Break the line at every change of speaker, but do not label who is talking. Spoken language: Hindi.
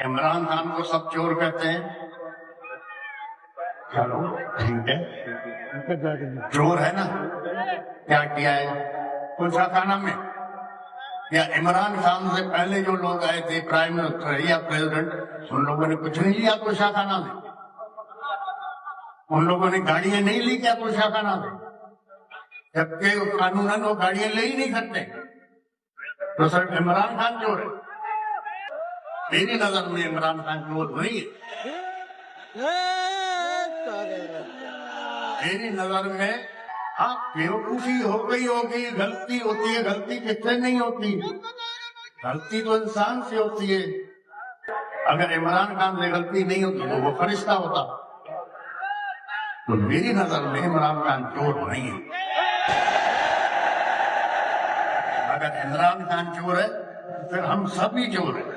इमरान खान को सब चोर कहते हैं। चलो ठीक है, चोर है ना। क्या किया है गुलशाखाना में? या इमरान खान से पहले जो लोग आए थे, प्राइम मिनिस्टर या प्रेसिडेंट, उन लोगों ने कुछ नहीं लिया गुलशाखाना से? उन लोगों ने गाड़ियां नहीं ली क्या गुलशाखाना से? जबकि कानूनन वो गाड़ियां ले ही नहीं सकते। तो सिर्फ इमरान खान चोर है? मेरी नजर में इमरान खान चोर नहीं है। मेरी नजर में हाँ बेवकूफी हो गई होगी, गलती होती है। गलती किससे नहीं होती? गलती तो इंसान से होती है। अगर इमरान खान से गलती नहीं होती तो वो फरिश्ता होता। तो मेरी नजर में इमरान खान चोर नहीं है। अगर इमरान खान चोर है तो फिर हम सभी चोर हैं।